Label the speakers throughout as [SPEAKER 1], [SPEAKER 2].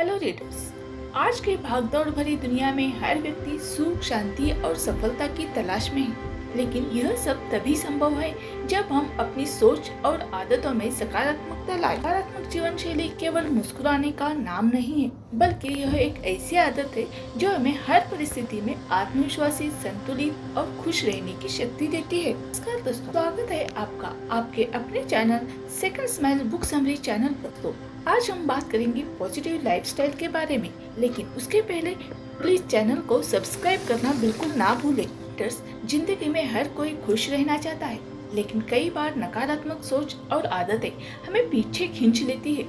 [SPEAKER 1] Hello readers. आज के भागदौड़ भरी दुनिया में हर व्यक्ति सुख, शांति और सफलता की तलाश में है। लेकिन यह सब तभी संभव है जब हम अपनी सोच और आदतों में सकारात्मकता लाएं। सकारात्मक जीवन शैली केवल मुस्कुराने का नाम नहीं है, बल्कि यह एक ऐसी आदत है जो हमें हर परिस्थिति में आत्मविश्वासी, संतुलित और खुश रहने की शक्ति देती है। नमस्कार दोस्तों, स्वागत है आपका आपके अपने channel second smile book summary channel पर। आज हम बात करेंगे पॉजिटिव लाइफस्टाइल के बारे में, लेकिन उसके पहले प्लीज चैनल को सब्सक्राइब करना बिल्कुल ना भूलें। जिंदगी में हर कोई खुश रहना चाहता है, लेकिन कई बार नकारात्मक सोच और आदतें हमें पीछे खींच लेती है।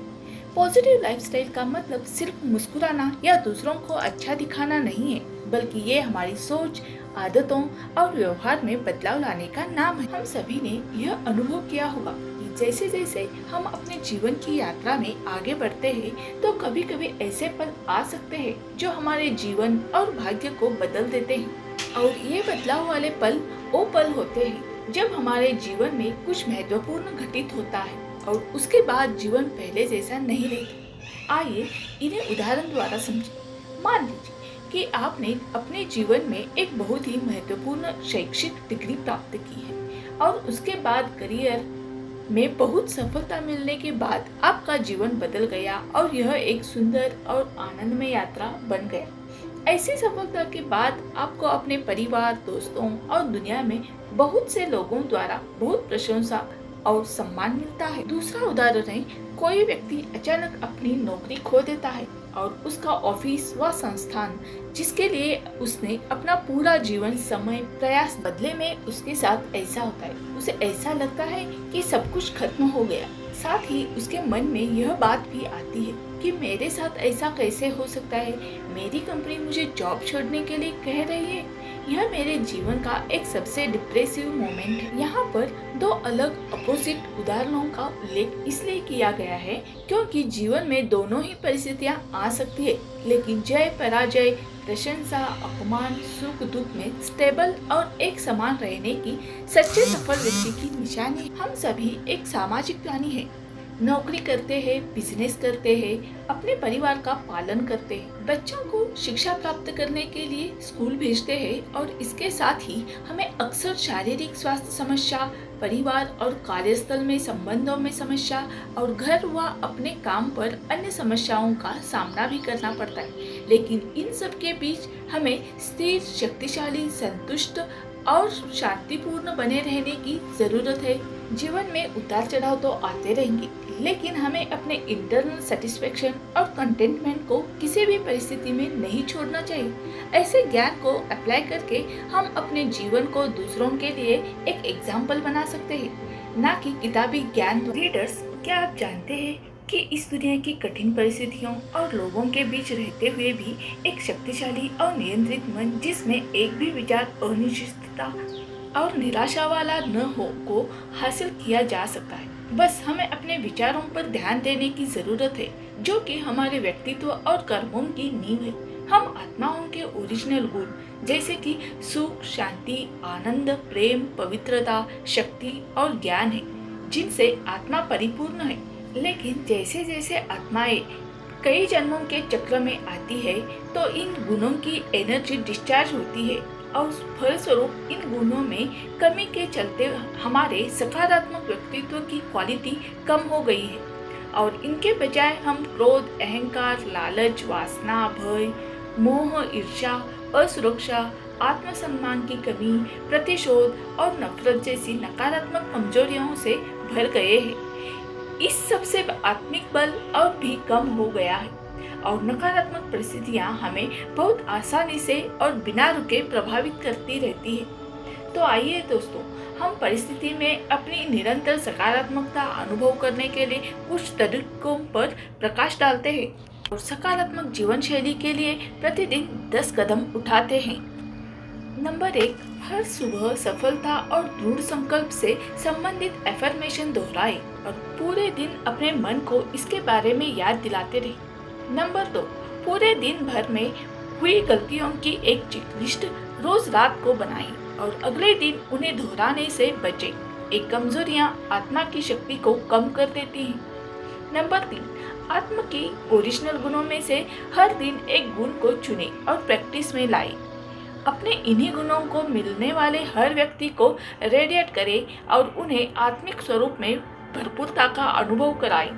[SPEAKER 1] पॉजिटिव लाइफस्टाइल का मतलब सिर्फ मुस्कुराना या दूसरों को अच्छा दिखाना नहीं है, बल्कि ये हमारी सोच, आदतों और व्यवहार में बदलाव लाने का नाम है। हम सभी ने यह अनुभव किया होगा कि जैसे जैसे हम अपने जीवन की यात्रा में आगे बढ़ते हैं, तो कभी कभी ऐसे पल आ सकते हैं जो हमारे जीवन और भाग्य को बदल देते हैं। और ये बदलाव वाले पल वो पल होते हैं जब हमारे जीवन में कुछ महत्वपूर्ण घटित होता है और उसके बाद जीवन पहले जैसा नहीं रहता। आइए इन्हें उदाहरण द्वारा समझें। मान लीजिए कि आपने अपने जीवन में एक बहुत ही महत्वपूर्ण शैक्षिक डिग्री प्राप्त की है और उसके बाद करियर में बहुत सफलता मिलने के बाद आपका जीवन बदल गया और यह एक सुंदर और आनंदमय यात्रा बन गया। ऐसी सफलता के बाद आपको अपने परिवार, दोस्तों और दुनिया में बहुत से लोगों द्वारा बहुत प्रशंसा और सम्मान मिलता है। दूसरा उदाहरण है, कोई व्यक्ति अचानक अपनी नौकरी खो देता है और उसका ऑफिस व संस्थान जिसके लिए उसने अपना पूरा जीवन, समय, प्रयास बदले में उसके साथ ऐसा होता है। उसे ऐसा लगता है कि सब कुछ खत्म हो गया। साथ ही उसके मन में यह बात भी आती है कि मेरे साथ ऐसा कैसे हो सकता है, मेरी कंपनी मुझे जॉब छोड़ने के लिए कह रही है। यह मेरे जीवन का एक सबसे डिप्रेसिव मोमेंट है। यहाँ पर दो अलग अपोजिट उदाहरणों का उल्लेख इसलिए किया गया है क्योंकि जीवन में दोनों ही परिस्थितियाँ आ सकती है, लेकिन जय पराजय, प्रशंसा, अपमान, सुख दुख में स्टेबल और एक समान रहने की सच्चे सफल व्यक्ति की निशानी। हम सभी एक सामाजिक प्राणी हैं, नौकरी करते हैं, बिजनेस करते हैं, अपने परिवार का पालन करते हैं, बच्चों को शिक्षा प्राप्त करने के लिए स्कूल भेजते हैं और इसके साथ ही हमें अक्सर शारीरिक स्वास्थ्य समस्या, परिवार और कार्यस्थल में संबंधों में समस्या और घर व अपने काम पर अन्य समस्याओं का सामना भी करना पड़ता है। लेकिन इन सब के बीच हमें स्थिर, शक्तिशाली, संतुष्ट और शांतिपूर्ण बने रहने की जरूरत है। जीवन में उतार चढ़ाव तो आते रहेंगे, लेकिन हमें अपने इंटरनल सेटिस्फेक्शन और कंटेंटमेंट को किसी भी परिस्थिति में नहीं छोड़ना चाहिए। ऐसे ज्ञान को अप्लाई करके हम अपने जीवन को दूसरों के लिए एक एग्जाम्पल बना सकते हैं, ना कि किताबी ज्ञान। रीडर्स, क्या आप जानते हैं कि इस दुनिया की कठिन परिस्थितियों और लोगों के बीच रहते हुए भी एक शक्तिशाली और नियंत्रित मन, जिसमें एक भी विचार अनिश्चितता और निराशा वाला न हो, को हासिल किया जा सकता है। बस हमें अपने विचारों पर ध्यान देने की जरूरत है, जो कि हमारे व्यक्तित्व और कर्मों की नींव है। हम आत्माओं के ओरिजिनल गुण जैसे कि सुख, शांति, आनंद, प्रेम, पवित्रता, शक्ति और ज्ञान है, जिनसे आत्मा परिपूर्ण है। लेकिन जैसे जैसे आत्माएं कई जन्मों के चक्र में आती है, तो इन गुणों की एनर्जी डिस्चार्ज होती है और फलस्वरूप इन गुणों में कमी के चलते हमारे सकारात्मक व्यक्तित्व की क्वालिटी कम हो गई है और इनके बजाय हम क्रोध, अहंकार, लालच, वासना, भय, मोह, ईर्ष्या, असुरक्षा, आत्मसम्मान की कमी, प्रतिशोध और नफरत जैसी नकारात्मक कमजोरियों से भर गए हैं। इस सब से आत्मिक बल और भी कम हो गया है और नकारात्मक परिस्थितियां हमें बहुत आसानी से और बिना रुके प्रभावित करती रहती है। तो आइए दोस्तों, हम परिस्थिति में अपनी निरंतर सकारात्मकता अनुभव करने के लिए कुछ तरीकों पर प्रकाश डालते हैं और सकारात्मक जीवन शैली के लिए प्रतिदिन 10 कदम उठाते हैं। नंबर 1, हर सुबह सफलता और दृढ़ संकल्प से संबंधित एफर्मेशन दोहराएं और पूरे दिन अपने मन को इसके बारे में याद दिलाते रहें। नंबर 2, पूरे दिन भर में हुई गलतियों की एक चेकलिस्ट रोज रात को बनाएं और अगले दिन उन्हें दोहराने से बचें। एक कमजोरियां आत्मा की शक्ति को कम कर देती हैं। नंबर 3, आत्मा की ओरिजिनल गुणों में से हर दिन एक गुण को चुने और प्रैक्टिस में लाए। अपने इन्हीं गुणों को मिलने वाले हर व्यक्ति को रेडिएट करें और उन्हें आत्मिक स्वरूप में भरपूरता का अनुभव कराएं।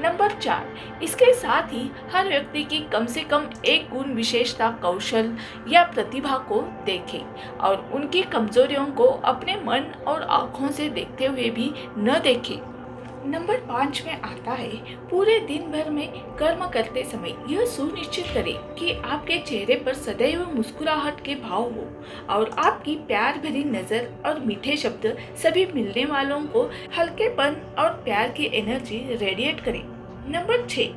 [SPEAKER 1] नंबर 4, इसके साथ ही हर व्यक्ति की कम से कम एक गुण विशेषता, कौशल या प्रतिभा को देखें और उनकी कमजोरियों को अपने मन और आँखों से देखते हुए भी न देखें। नंबर 5 में आता है, पूरे दिन भर में कर्म करते समय यह सुनिश्चित करें कि आपके चेहरे पर सदैव मुस्कुराहट के भाव हो और आपकी प्यार भरी नज़र और मीठे शब्द सभी मिलने वालों को हल्केपन और प्यार की एनर्जी रेडिएट करें। नंबर 6,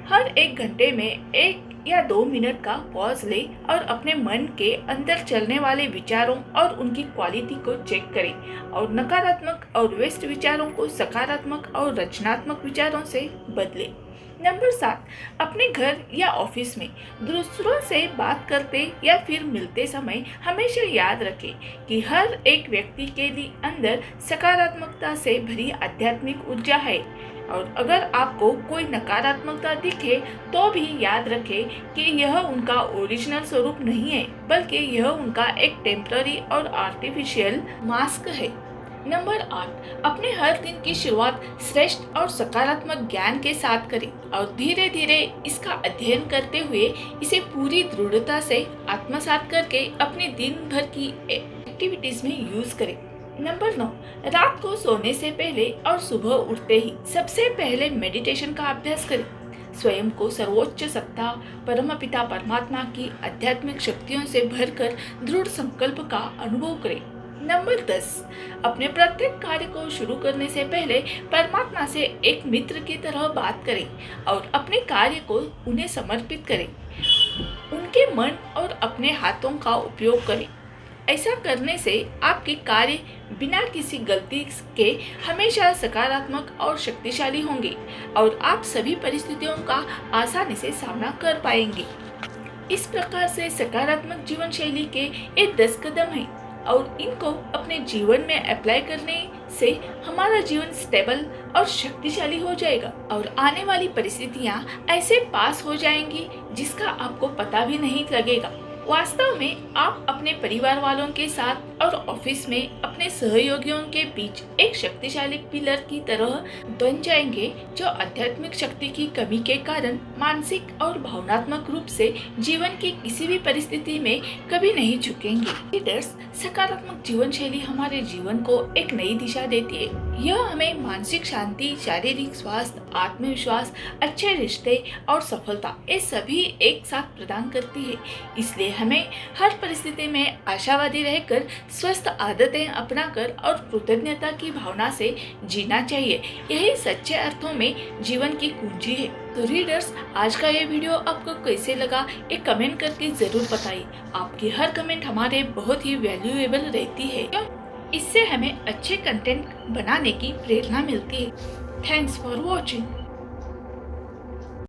[SPEAKER 1] हर एक घंटे में 1 या 2 मिनट का पॉज ले और अपने मन के अंदर चलने वाले विचारों और उनकी क्वालिटी को चेक करें और नकारात्मक और वेस्ट विचारों को सकारात्मक और रचनात्मक विचारों से बदलें। नंबर 7, अपने घर या ऑफिस में दूसरों से बात करते या फिर मिलते समय हमेशा याद रखें कि हर एक व्यक्ति के लिए अंदर सकारात्मकता से भरी आध्यात्मिक ऊर्जा है और अगर आपको कोई नकारात्मकता दिखे तो भी याद रखें कि यह उनका ओरिजिनल स्वरूप नहीं है, बल्कि यह उनका एक टेम्पररी और आर्टिफिशियल मास्क है। नंबर 8, अपने हर दिन की शुरुआत श्रेष्ठ और सकारात्मक ज्ञान के साथ करें और धीरे धीरे इसका अध्ययन करते हुए इसे पूरी दृढ़ता से आत्मसात करके अपने दिन भर की एक्टिविटीज में यूज करें। नंबर 9, रात को सोने से पहले और सुबह उठते ही सबसे पहले मेडिटेशन का अभ्यास करें। स्वयं को सर्वोच्च सत्ता परमपिता परमात्मा की आध्यात्मिक शक्तियों से भरकर दृढ़ संकल्प का अनुभव करें। नंबर 10, अपने प्रत्येक कार्य को शुरू करने से पहले परमात्मा से एक मित्र की तरह बात करें और अपने कार्य को उन्हें समर्पित करें। उनके मन और अपने हाथों का उपयोग करें। ऐसा करने से आपके कार्य बिना किसी गलती के हमेशा सकारात्मक और शक्तिशाली होंगे और आप सभी परिस्थितियों का आसानी से सामना कर पाएंगे। इस प्रकार से सकारात्मक जीवन शैली के ये 10 कदम हैं और इनको अपने जीवन में अप्लाई करने से हमारा जीवन स्टेबल और शक्तिशाली हो जाएगा और आने वाली परिस्थितियाँ ऐसे पास हो जाएंगी जिसका आपको पता भी नहीं लगेगा। वास्तव में आप अपने परिवार वालों के साथ और ऑफिस में अपने सहयोगियों के बीच एक शक्तिशाली पिलर की तरह बन जाएंगे जो आध्यात्मिक शक्ति की कमी के कारण मानसिक और भावनात्मक रूप से जीवन की किसी भी परिस्थिति में कभी नहीं झुकेंगे। लीडर्स, सकारात्मक जीवन शैली हमारे जीवन को एक नई दिशा देती है। यह हमें मानसिक शांति, शारीरिक स्वास्थ्य, आत्मविश्वास, अच्छे रिश्ते और सफलता ये सभी एक साथ प्रदान करती है। इसलिए हमें हर परिस्थिति में आशावादी रहकर स्वस्थ आदतें अपनाकर और कृतज्ञता की भावना से जीना चाहिए। यही सच्चे अर्थों में जीवन की कुंजी है। तो रीडर्स, आज का ये वीडियो आपको कैसे लगा एक कमेंट करके जरूर बताइए। आपकी हर कमेंट हमारे बहुत ही वैल्यूएबल रहती है। इससे हमें अच्छे कंटेंट बनाने की प्रेरणा मिलती है। Thanks for watching.